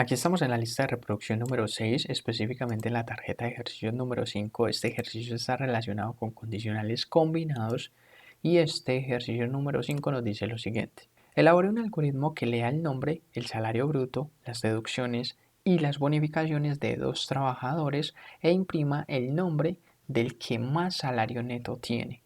Aquí estamos en la lista de reproducción número 6, específicamente en la tarjeta de ejercicio número 5. Este ejercicio está relacionado con condicionales combinados y este ejercicio número 5 nos dice lo siguiente. Elabore un algoritmo que lea el nombre, el salario bruto, las deducciones y las bonificaciones de dos trabajadores e imprima el nombre del que más salario neto tiene.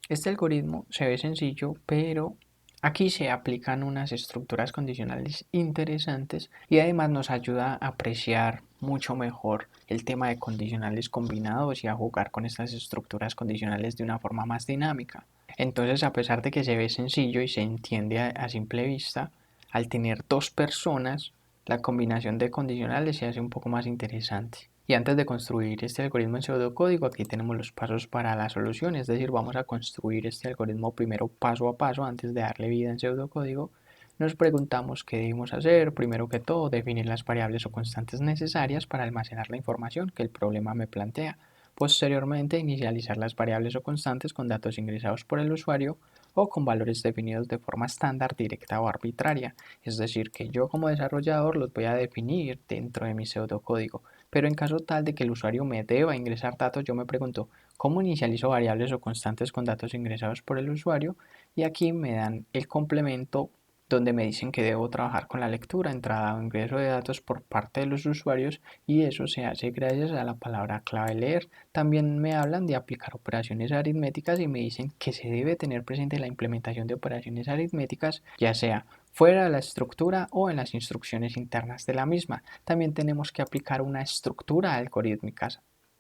Este algoritmo se ve sencillo, pero aquí se aplican unas estructuras condicionales interesantes y además nos ayuda a apreciar mucho mejor el tema de condicionales combinados y a jugar con estas estructuras condicionales de una forma más dinámica. Entonces, a pesar de que se ve sencillo y se entiende a simple vista, al tener dos personas, la combinación de condicionales se hace un poco más interesante. Y antes de construir este algoritmo en pseudocódigo, aquí tenemos los pasos para la solución, es decir, vamos a construir este algoritmo primero paso a paso antes de darle vida en pseudocódigo. Nos preguntamos qué debemos hacer, primero que todo, definir las variables o constantes necesarias para almacenar la información que el problema me plantea. Posteriormente, inicializar las variables o constantes con datos ingresados por el usuario o con valores definidos de forma estándar, directa o arbitraria. Es decir, que yo como desarrollador los voy a definir dentro de mi pseudocódigo. Pero en caso tal de que el usuario me deba ingresar datos, yo me pregunto, ¿cómo inicializo variables o constantes con datos ingresados por el usuario? Y aquí me dan el complemento donde me dicen que debo trabajar con la lectura, entrada o ingreso de datos por parte de los usuarios, y eso se hace gracias a la palabra clave leer. También me hablan de aplicar operaciones aritméticas y me dicen que se debe tener presente la implementación de operaciones aritméticas, ya sea fuera de la estructura o en las instrucciones internas de la misma. También tenemos que aplicar una estructura algorítmica.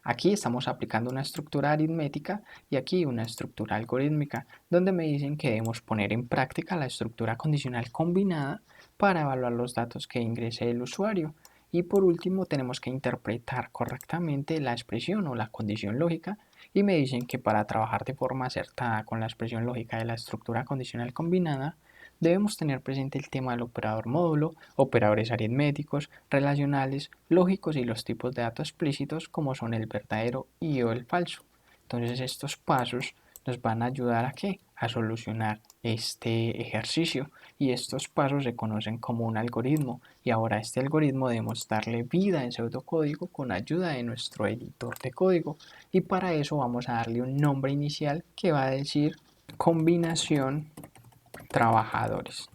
Aquí estamos aplicando una estructura aritmética y aquí una estructura algorítmica, donde me dicen que debemos poner en práctica la estructura condicional combinada para evaluar los datos que ingrese el usuario. Y por último tenemos que interpretar correctamente la expresión o la condición lógica y me dicen que para trabajar de forma acertada con la expresión lógica de la estructura condicional combinada debemos tener presente el tema del operador módulo, operadores aritméticos, relacionales, lógicos y los tipos de datos explícitos como son el verdadero y o el falso. Entonces estos pasos nos van a ayudar a ¿qué? A solucionar este ejercicio y estos pasos se conocen como un algoritmo y ahora a este algoritmo debemos darle vida en pseudocódigo con ayuda de nuestro editor de código y para eso vamos a darle un nombre inicial que va a decir combinación trabajadores.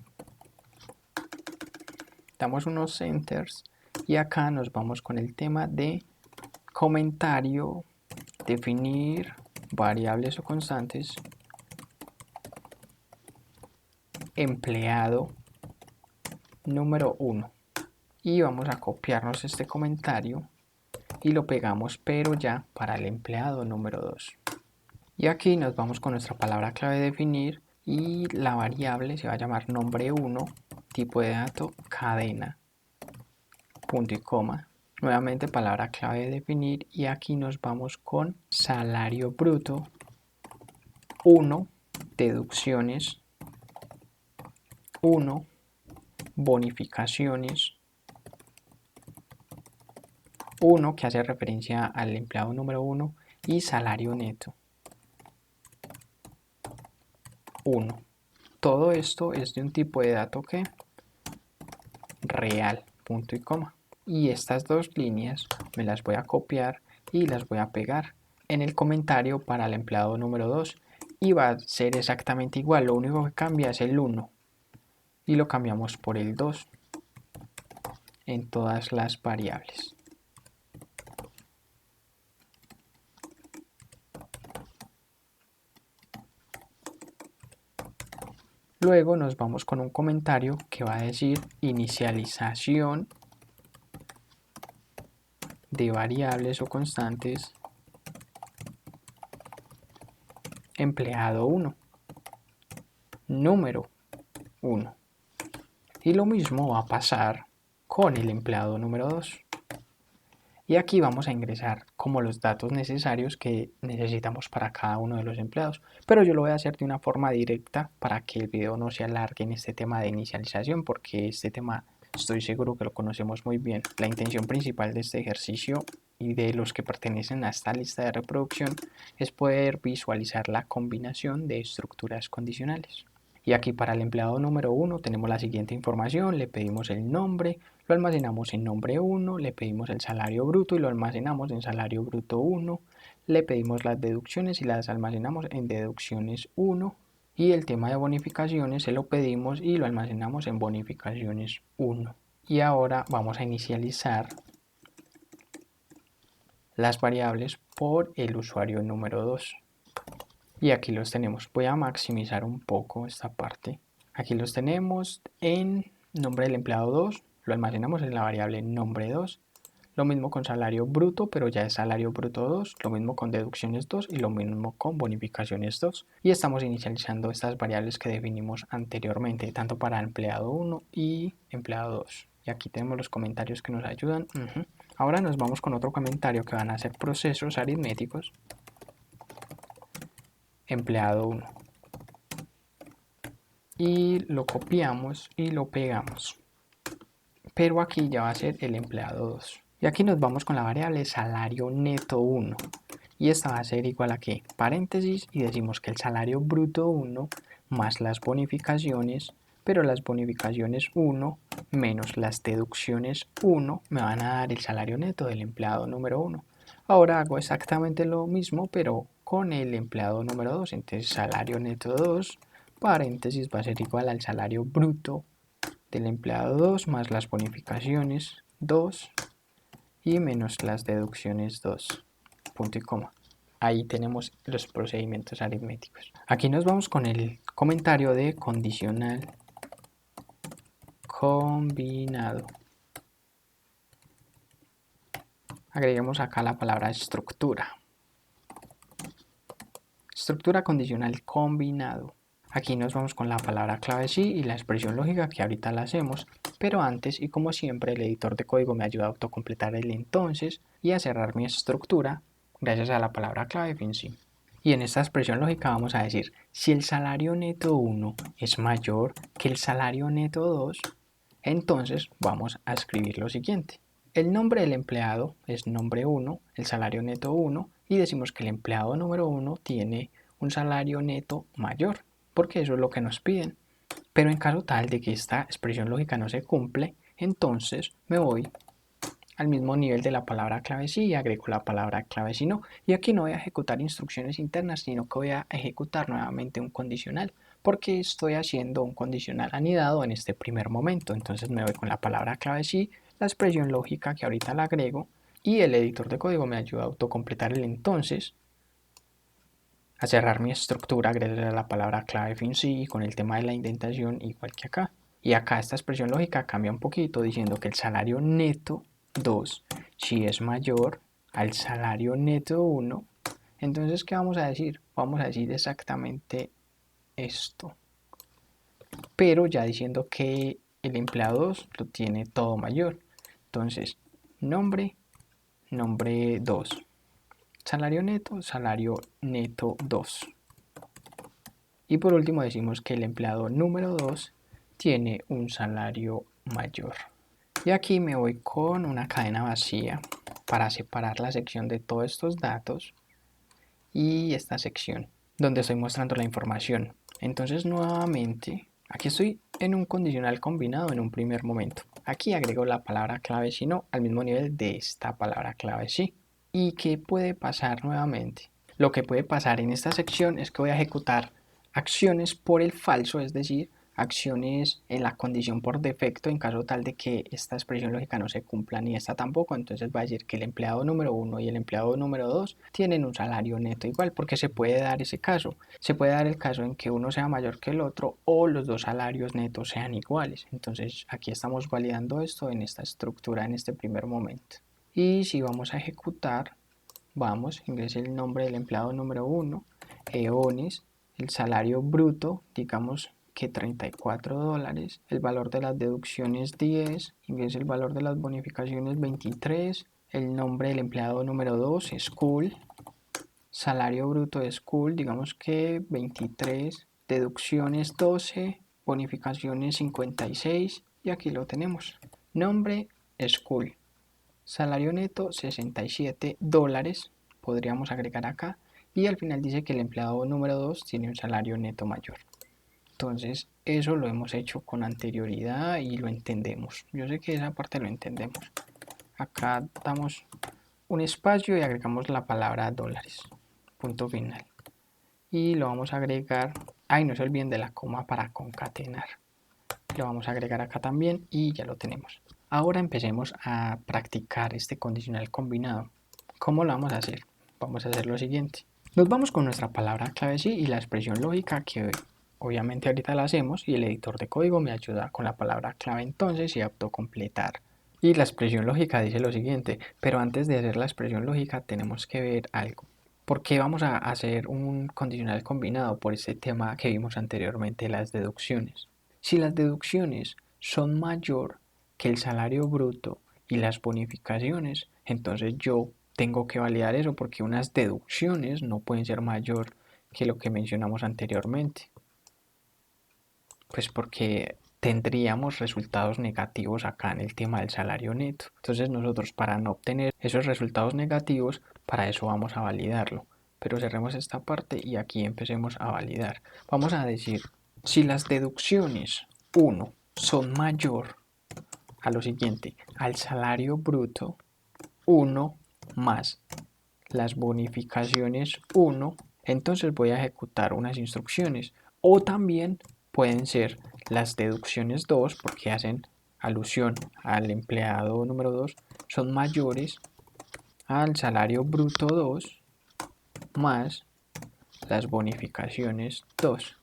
Damos unos enters y acá nos vamos con el tema de comentario, definir variables o constantes, empleado número 1 y vamos a copiarnos este comentario y lo pegamos pero ya para el empleado número 2 y aquí nos vamos con nuestra palabra clave definir y la variable se va a llamar nombre 1, tipo de dato cadena, punto y coma, nuevamente palabra clave de definir y aquí nos vamos con salario bruto 1, deducciones 1, bonificaciones 1 que hace referencia al empleado número 1 y salario neto 1. Todo esto es de un tipo de dato que real, punto y coma. Y estas dos líneas me las voy a copiar y las voy a pegar en el comentario para el empleado número 2 y va a ser exactamente igual, lo único que cambia es el 1 y lo cambiamos por el 2 en todas las variables. Luego nos vamos con un comentario que va a decir inicialización de variables o constantes empleado 1, número 1. Y lo mismo va a pasar con el empleado número 2. Y aquí vamos a ingresar como los datos necesarios que necesitamos para cada uno de los empleados. Pero yo lo voy a hacer de una forma directa para que el video no se alargue en este tema de inicialización, porque este tema estoy seguro que lo conocemos muy bien. La intención principal de este ejercicio y de los que pertenecen a esta lista de reproducción es poder visualizar la combinación de estructuras condicionales. Y aquí para el empleado número 1 tenemos la siguiente información, le pedimos el nombre, lo almacenamos en nombre 1, le pedimos el salario bruto y lo almacenamos en salario bruto 1, le pedimos las deducciones y las almacenamos en deducciones 1, y el tema de bonificaciones se lo pedimos y lo almacenamos en bonificaciones 1. Y ahora vamos a inicializar las variables por el usuario número 2. Y aquí los tenemos. Voy a maximizar un poco esta parte. Aquí los tenemos en nombre del empleado 2, lo almacenamos en la variable nombre 2. Lo mismo con salario bruto, pero ya es salario bruto 2, lo mismo con deducciones 2 y lo mismo con bonificaciones 2. Y estamos inicializando estas variables que definimos anteriormente, tanto para empleado 1 y empleado 2. Y aquí tenemos los comentarios que nos ayudan. Ahora nos vamos con otro comentario que van a ser procesos aritméticos. Empleado 1. Y lo copiamos y lo pegamos. Pero aquí ya va a ser el empleado 2. Y aquí nos vamos con la variable salario neto 1. Y esta va a ser igual a ¿qué? Paréntesis, y decimos que el salario bruto 1 más las bonificaciones, pero las bonificaciones 1 menos las deducciones 1 me van a dar el salario neto del empleado número 1. Ahora hago exactamente lo mismo, pero con el empleado número 2. Entonces salario neto 2, paréntesis, va a ser igual al salario bruto del empleado 2 más las bonificaciones 2 y menos las deducciones 2, punto y coma. Ahí tenemos los procedimientos aritméticos. Aquí nos vamos con el comentario de condicional combinado. Agreguemos acá la palabra estructura. Estructura condicional combinado. Aquí nos vamos con la palabra clave sí y la expresión lógica que ahorita la hacemos, pero antes, y como siempre, el editor de código me ayuda a autocompletar el entonces y a cerrar mi estructura gracias a la palabra clave fin sí. Y en esta expresión lógica vamos a decir, si el salario neto 1 es mayor que el salario neto 2, entonces vamos a escribir lo siguiente. El nombre del empleado es nombre 1, el salario neto 1, y decimos que el empleado número 1 tiene un salario neto mayor, porque eso es lo que nos piden. Pero en caso tal de que esta expresión lógica no se cumple, entonces me voy al mismo nivel de la palabra clave sí y agrego la palabra clave si no. Y aquí no voy a ejecutar instrucciones internas, sino que voy a ejecutar nuevamente un condicional, porque estoy haciendo un condicional anidado en este primer momento. Entonces me voy con la palabra clave sí, la expresión lógica que ahorita la agrego, y el editor de código me ayuda a autocompletar el entonces, a cerrar mi estructura gracias a la palabra clave fin sí, con el tema de la indentación igual que acá. Y acá esta expresión lógica cambia un poquito diciendo que el salario neto 2 si es mayor al salario neto 1, entonces ¿qué vamos a decir? Vamos a decir exactamente esto, pero ya diciendo que el empleado 2 lo tiene todo mayor. Entonces, nombre 2, salario neto 2. Y por último decimos que el empleado número 2 tiene un salario mayor. Y aquí me voy con una cadena vacía para separar la sección de todos estos datos y esta sección donde estoy mostrando la información. Entonces nuevamente, aquí estoy en un condicional combinado en un primer momento. Aquí agrego la palabra clave si no al mismo nivel de esta palabra clave sí. ¿Y qué puede pasar nuevamente? Lo que puede pasar en esta sección es que voy a ejecutar acciones por el falso, es decir, acciones en la condición por defecto en caso tal de que esta expresión lógica no se cumpla ni esta tampoco. Entonces va a decir que el empleado número 1 y el empleado número 2 tienen un salario neto igual, porque se puede dar ese caso. Se puede dar el caso en que uno sea mayor que el otro o los dos salarios netos sean iguales. Entonces aquí estamos validando esto en esta estructura en este primer momento. Y si vamos a ejecutar, ingrese el nombre del empleado número 1, eones, el salario bruto, digamos que $34, el valor de las deducciones 10, ingrese el valor de las bonificaciones 23, el nombre del empleado número 2, school, salario bruto de school, digamos que 23, deducciones 12, bonificaciones 56, y aquí lo tenemos, nombre school. Salario neto $67, podríamos agregar acá, y al final dice que el empleado número 2 tiene un salario neto mayor. Entonces, eso lo hemos hecho con anterioridad y lo entendemos. Yo sé que esa parte lo entendemos. Acá damos un espacio y agregamos la palabra dólares. Punto final. Y lo vamos a agregar, ay, no se olviden de la coma para concatenar. Lo vamos a agregar acá también y ya lo tenemos. Ahora empecemos a practicar este condicional combinado. ¿Cómo lo vamos a hacer? Vamos a hacer lo siguiente. Nos vamos con nuestra palabra clave sí y la expresión lógica que obviamente ahorita la hacemos y el editor de código me ayuda con la palabra clave entonces y autocompletar. Y la expresión lógica dice lo siguiente, pero antes de hacer la expresión lógica tenemos que ver algo. ¿Por qué vamos a hacer un condicional combinado? Por ese tema que vimos anteriormente, las deducciones. Si las deducciones son mayor que el salario bruto y las bonificaciones, entonces yo tengo que validar eso porque unas deducciones no pueden ser mayor que lo que mencionamos anteriormente. Pues porque tendríamos resultados negativos acá en el tema del salario neto. Entonces nosotros para no obtener esos resultados negativos, para eso vamos a validarlo. Pero cerremos esta parte y aquí empecemos a validar. Vamos a decir, si las deducciones 1 son mayor a lo siguiente, al salario bruto 1 más las bonificaciones 1, entonces voy a ejecutar unas instrucciones. O también pueden ser las deducciones 2, porque hacen alusión al empleado número 2, son mayores al salario bruto 2 más las bonificaciones 2.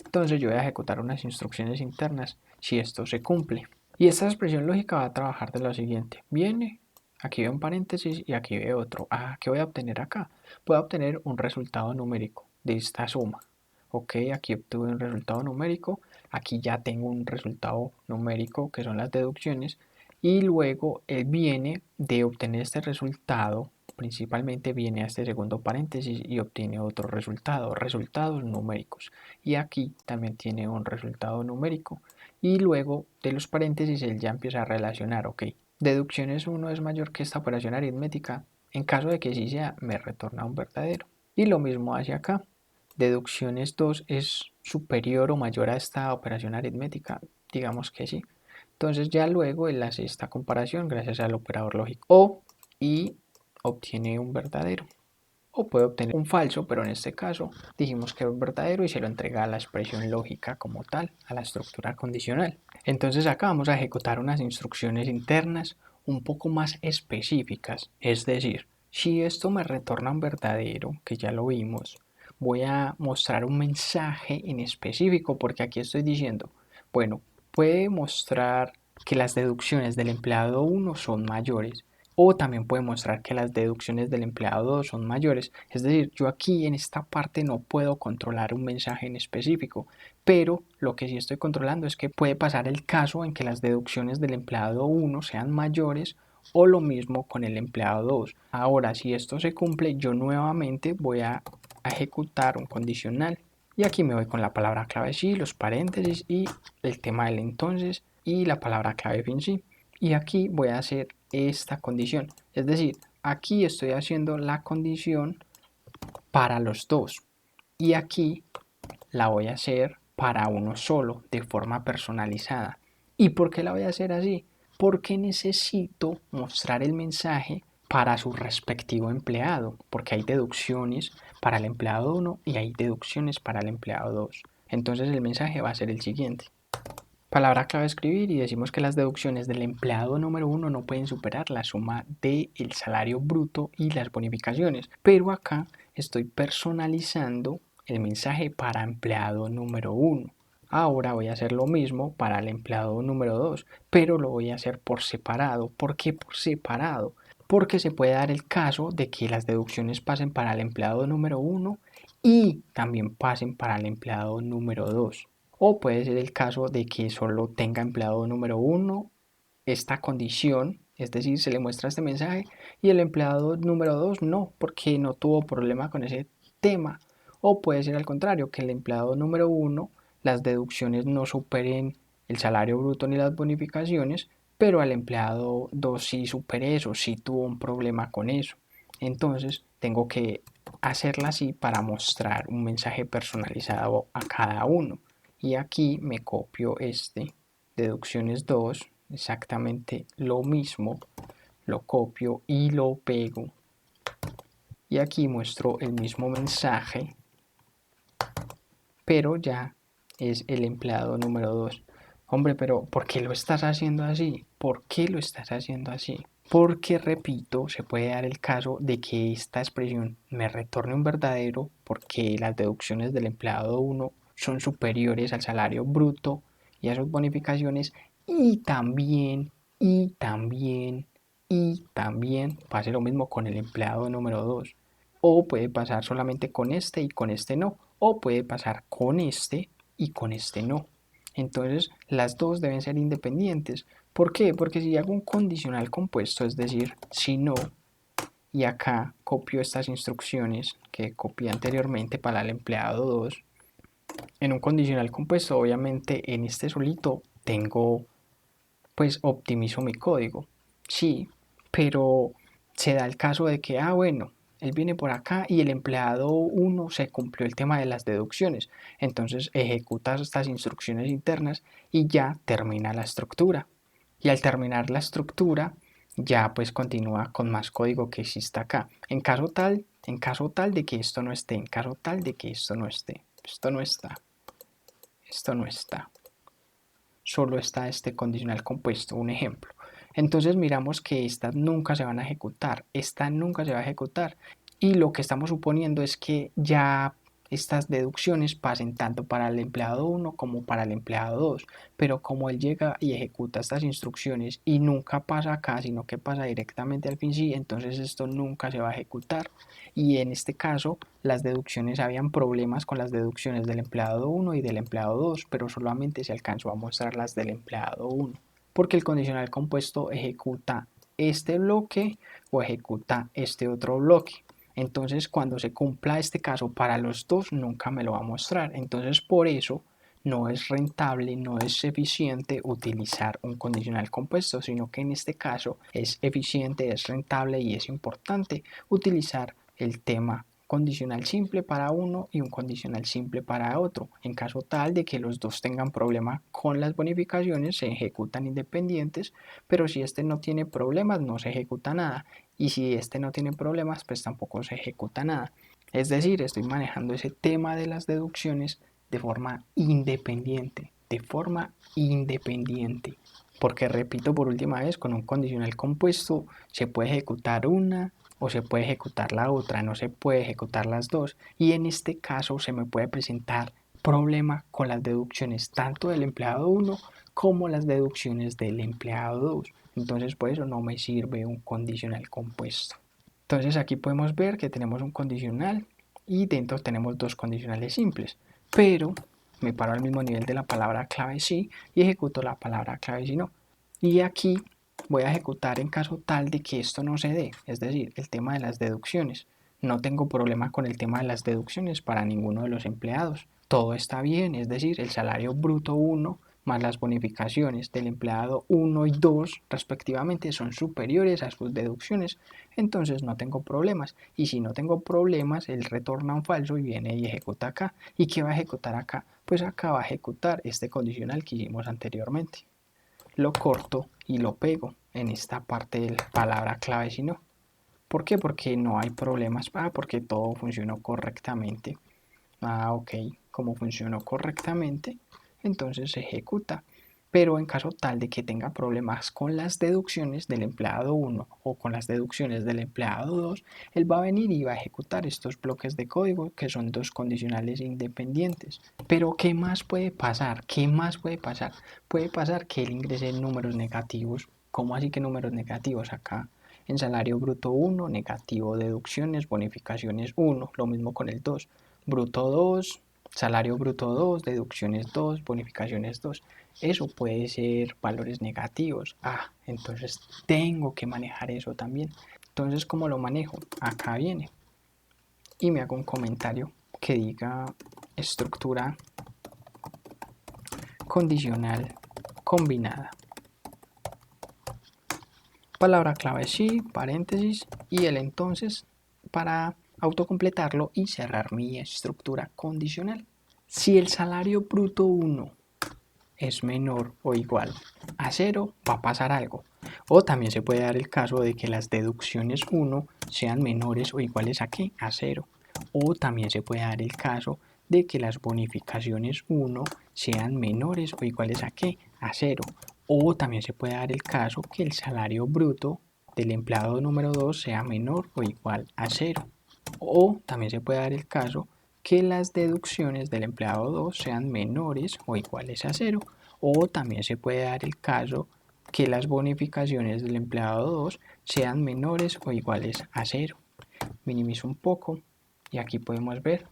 Entonces yo voy a ejecutar unas instrucciones internas si esto se cumple. Y esta expresión lógica va a trabajar de lo siguiente. Viene, aquí veo un paréntesis y aquí veo otro. ¿Qué voy a obtener acá? Voy a obtener un resultado numérico de esta suma. Ok, aquí obtuve un resultado numérico. Aquí ya tengo un resultado numérico que son las deducciones. Y luego él viene de obtener este resultado. Principalmente viene a este segundo paréntesis y obtiene otro resultado, resultados numéricos. Y aquí también tiene un resultado numérico. Y luego de los paréntesis él ya empieza a relacionar, ok, deducciones 1 es mayor que esta operación aritmética, en caso de que sí sea, me retorna un verdadero. Y lo mismo hacia acá, deducciones 2 es superior o mayor a esta operación aritmética, digamos que sí. Entonces ya luego él hace esta comparación gracias al operador lógico o y obtiene un verdadero. O puede obtener un falso, pero en este caso dijimos que es verdadero y se lo entrega a la expresión lógica como tal, a la estructura condicional. Entonces acá vamos a ejecutar unas instrucciones internas un poco más específicas, es decir, si esto me retorna un verdadero, que ya lo vimos, voy a mostrar un mensaje en específico porque aquí estoy diciendo, bueno, puede mostrar que las deducciones del empleado 1 son mayores, o también puede mostrar que las deducciones del empleado 2 son mayores. Es decir, yo aquí en esta parte no puedo controlar un mensaje en específico, pero lo que sí estoy controlando es que puede pasar el caso en que las deducciones del empleado 1 sean mayores o lo mismo con el empleado 2. Ahora, si esto se cumple, yo nuevamente voy a ejecutar un condicional. Y aquí me voy con la palabra clave sí, los paréntesis y el tema del entonces y la palabra clave fin sí. Y aquí voy a hacer esta condición. Es decir, aquí estoy haciendo la condición para los dos. Y aquí la voy a hacer para uno solo, de forma personalizada. ¿Y por qué la voy a hacer así? Porque necesito mostrar el mensaje para su respectivo empleado, porque hay deducciones para el empleado 1 y hay deducciones para el empleado 2. Entonces el mensaje va a ser el siguiente. Palabra clave escribir y decimos que las deducciones del empleado número 1 no pueden superar la suma del salario bruto y las bonificaciones. Pero acá estoy personalizando el mensaje para empleado número 1. Ahora voy a hacer lo mismo para el empleado número 2, pero lo voy a hacer por separado. ¿Por qué por separado? Porque se puede dar el caso de que las deducciones pasen para el empleado número 1 y también pasen para el empleado número 2. O puede ser el caso de que solo tenga empleado número 1 esta condición, es decir, se le muestra este mensaje y el empleado número 2 no, porque no tuvo problema con ese tema. O puede ser al contrario, que el empleado número 1 las deducciones no superen el salario bruto ni las bonificaciones, pero al empleado 2 sí supere eso, sí tuvo un problema con eso. Entonces tengo que hacerla así para mostrar un mensaje personalizado a cada uno. y aquí me copio deducciones 2, exactamente lo mismo, lo copio y lo pego. Y aquí muestro el mismo mensaje, pero ya es el empleado número 2. Hombre, pero ¿por qué lo estás haciendo así? ¿Por qué lo estás haciendo así? Porque, repito, se puede dar el caso de que esta expresión me retorne un verdadero porque las deducciones del empleado 1 son superiores al salario bruto y a sus bonificaciones y también pase lo mismo con el empleado número 2. O puede pasar solamente con este y con este no. O puede pasar con este y con este no. Entonces las dos deben ser independientes. ¿Por qué? Porque si hago un condicional compuesto, es decir, si no, y acá copio estas instrucciones que copié anteriormente para el empleado 2, en un condicional compuesto, obviamente en este solito pues optimizo mi código. Sí, pero se da el caso de que, bueno, él viene por acá y el empleado 1 se cumplió el tema de las deducciones. Entonces ejecutas estas instrucciones internas y ya termina la estructura. Y al terminar la estructura, ya pues continúa con más código que exista acá. En caso tal de que esto no esté, en caso tal de que esto no esté, esto no está, esto no está. Solo está este condicional compuesto, un ejemplo. Entonces miramos que estas nunca se van a ejecutar, esta nunca se va a ejecutar. Y lo que estamos suponiendo es que ya estas deducciones pasen tanto para el empleado 1 como para el empleado 2. Pero como él llega y ejecuta estas instrucciones y nunca pasa acá, sino que pasa directamente al fin sí, entonces esto nunca se va a ejecutar. Y en este caso, las deducciones, habían problemas con las deducciones del empleado 1 y del empleado 2, pero solamente se alcanzó a mostrar las del empleado 1, porque el condicional compuesto ejecuta este bloque o ejecuta este otro bloque. Entonces, cuando se cumpla este caso para los dos, nunca me lo va a mostrar. Entonces, por eso no es rentable, no es eficiente utilizar un condicional compuesto, sino que en este caso es eficiente, es rentable y es importante utilizar el tema condicional simple para uno y un condicional simple para otro. En caso tal de que los dos tengan problema con las bonificaciones, se ejecutan independientes, pero si este no tiene problemas, no se ejecuta nada. Y si este no tiene problemas, pues tampoco se ejecuta nada. Es decir, estoy manejando ese tema de las deducciones de forma independiente, Porque repito por última vez, con un condicional compuesto se puede ejecutar una o se puede ejecutar la otra, no se puede ejecutar las dos. Y en este caso se me puede presentar problema con las deducciones tanto del empleado 1 como las deducciones del empleado 2. Entonces por eso no me sirve un condicional compuesto. Entonces aquí podemos ver que tenemos un condicional y dentro tenemos dos condicionales simples. Pero me paro al mismo nivel de la palabra clave sí y ejecuto la palabra clave sí no. Y aquí voy a ejecutar en caso tal de que esto no se dé, es decir, el tema de las deducciones. No tengo problema con el tema de las deducciones para ninguno de los empleados. Todo está bien, es decir, el salario bruto 1 más las bonificaciones del empleado 1 y 2 respectivamente son superiores a sus deducciones, entonces no tengo problemas. Y si no tengo problemas, él retorna un falso y viene y ejecuta acá. ¿Y qué va a ejecutar acá? Pues acá va a ejecutar este condicional que hicimos anteriormente. Lo corto y lo pego en esta parte de la palabra clave si no. ¿Por qué? Porque no hay problemas, porque todo funcionó correctamente. Ok, como funcionó correctamente, entonces se ejecuta. Pero en caso tal de que tenga problemas con las deducciones del empleado 1 o con las deducciones del empleado 2, él va a venir y va a ejecutar estos bloques de código que son dos condicionales independientes. Pero ¿qué más puede pasar? ¿Qué más puede pasar? Puede pasar que él ingrese números negativos. ¿Cómo así que números negativos acá? En salario bruto 1, negativo, deducciones, bonificaciones 1, lo mismo con el 2, bruto 2, salario bruto 2, deducciones 2, bonificaciones 2. Eso puede ser valores negativos. Entonces tengo que manejar eso también. Entonces, ¿cómo lo manejo? Acá viene. Y me hago un comentario que diga estructura condicional combinada. Palabra clave sí, paréntesis y el entonces para autocompletarlo y cerrar mi estructura condicional. Si el salario bruto 1 es menor o igual a 0, va a pasar algo. O también se puede dar el caso de que las deducciones 1 sean menores o iguales a ¿qué? A 0. O también se puede dar el caso de que las bonificaciones 1 sean menores o iguales a ¿qué? A 0. O también se puede dar el caso que el salario bruto del empleado número 2 sea menor o igual a 0. O también se puede dar el caso que las deducciones del empleado 2 sean menores o iguales a 0. O también se puede dar el caso que las bonificaciones del empleado 2 sean menores o iguales a 0. Minimizo un poco y aquí podemos ver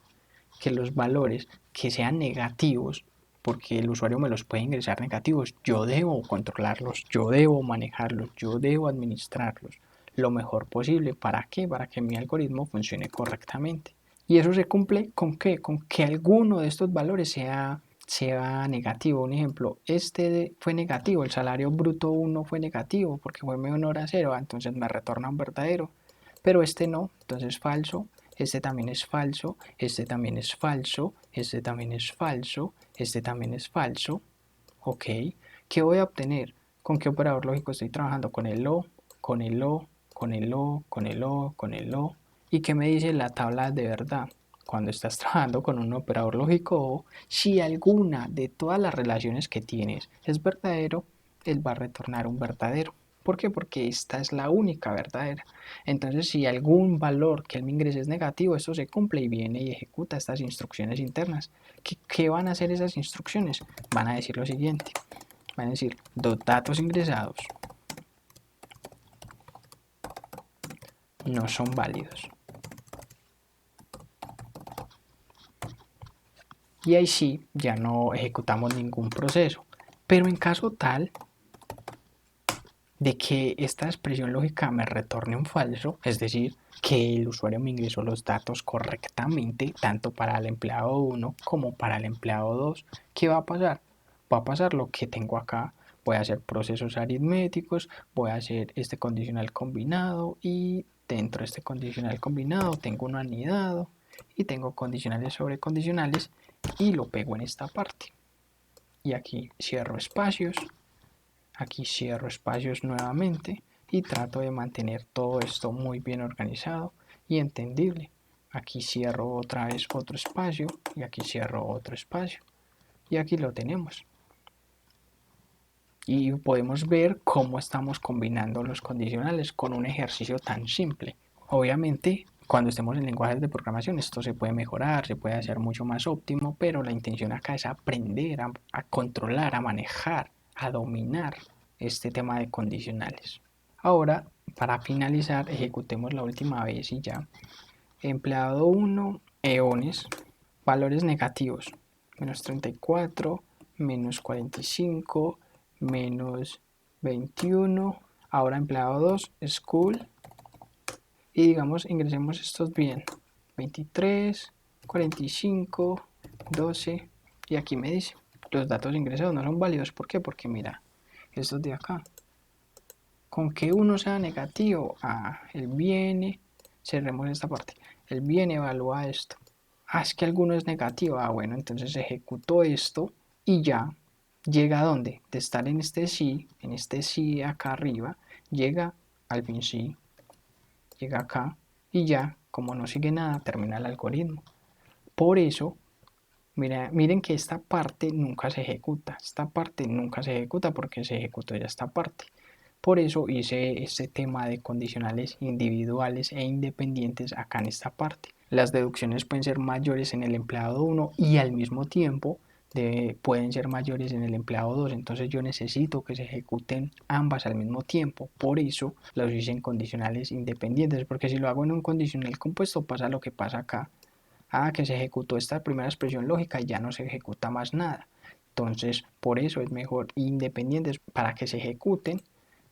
que los valores que sean negativos, porque el usuario me los puede ingresar negativos, yo debo controlarlos, yo debo manejarlos, yo debo administrarlos lo mejor posible. ¿Para qué? Para que mi algoritmo funcione correctamente. ¿Y eso se cumple con qué? Con que alguno de estos valores sea negativo. Un ejemplo, este fue negativo, el salario bruto 1 fue negativo porque fue menor a 0, entonces me retorna un verdadero. Pero este no, entonces falso. Este también es falso, este también es falso, este también es falso, este también es falso. Ok, ¿qué voy a obtener? ¿Con qué operador lógico estoy trabajando? Con el O, con el O, con el O, con el O, con el O. ¿Y qué me dice la tabla de verdad? Cuando estás trabajando con un operador lógico O, si alguna de todas las relaciones que tienes es verdadero, él va a retornar un verdadero. ¿Por qué? Porque esta es la única verdadera. Entonces, si algún valor que él me ingrese es negativo, esto se cumple y viene y ejecuta estas instrucciones internas. ¿Qué van a hacer esas instrucciones? Van a decir lo siguiente. Van a decir, los datos ingresados no son válidos. Y ahí sí, ya no ejecutamos ningún proceso. Pero en caso tal de que esta expresión lógica me retorne un falso, es decir, que el usuario me ingresó los datos correctamente, tanto para el empleado 1 como para el empleado 2, ¿qué va a pasar? Va a pasar lo que tengo acá. Voy a hacer procesos aritméticos, voy a hacer este condicional combinado y dentro de este condicional combinado tengo un anidado y tengo condicionales sobre condicionales y lo pego en esta parte. Y aquí cierro espacios. Aquí cierro espacios nuevamente y trato de mantener todo esto muy bien organizado y entendible. Aquí cierro otra vez otro espacio y aquí cierro otro espacio. Y aquí lo tenemos. Y podemos ver cómo estamos combinando los condicionales con un ejercicio tan simple. Obviamente, cuando estemos en lenguajes de programación, esto se puede mejorar, se puede hacer mucho más óptimo, pero la intención acá es aprender a controlar, a manejar, a dominar este tema de condicionales. Ahora, para finalizar, ejecutemos la última vez y ya. Empleado 1, eones, valores negativos, menos 34, menos 45, menos 21. Ahora empleado 2, school, y digamos ingresemos estos bien, 23, 45, 12, y aquí me dice, los datos ingresados no son válidos. ¿Por qué? Porque mira, estos de acá, con que uno sea negativo, él viene, cerremos esta parte, él viene, evalúa esto. Es que alguno es negativo, bueno, entonces ejecutó esto y ya llega a dónde, de estar en este sí acá arriba, llega al fin sí, llega acá y ya, como no sigue nada, termina el algoritmo. Por eso, miren que esta parte nunca se ejecuta, esta parte nunca se ejecuta porque se ejecutó ya esta parte. Por eso hice este tema de condicionales individuales e independientes acá en esta parte. Las deducciones pueden ser mayores en el empleado 1 y al mismo tiempo pueden ser mayores en el empleado 2. Entonces yo necesito que se ejecuten ambas al mismo tiempo. Por eso los hice en condicionales independientes, porque si lo hago en un condicional compuesto pasa lo que pasa acá. Que se ejecutó esta primera expresión lógica y ya no se ejecuta más nada. Entonces por eso es mejor independientes para que se ejecuten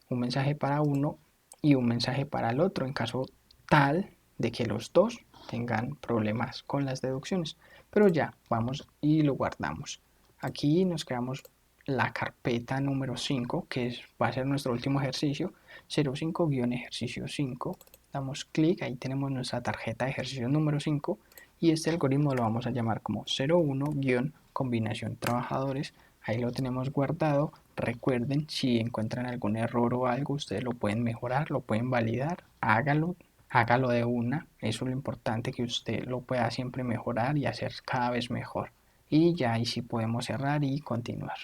un mensaje para uno y un mensaje para el otro en caso tal de que los dos tengan problemas con las deducciones. Pero ya, vamos y lo guardamos. Aquí nos creamos la carpeta número 5, que va a ser nuestro último ejercicio, 05-ejercicio 5. Damos clic, ahí tenemos nuestra tarjeta de ejercicio número 5 y este algoritmo lo vamos a llamar como 01-combinación trabajadores. Ahí lo tenemos guardado. Recuerden, si encuentran algún error o algo, ustedes lo pueden mejorar, lo pueden validar, hágalo de una. Eso es lo importante, que usted lo pueda siempre mejorar y hacer cada vez mejor. Y ya ahí sí podemos cerrar y continuar.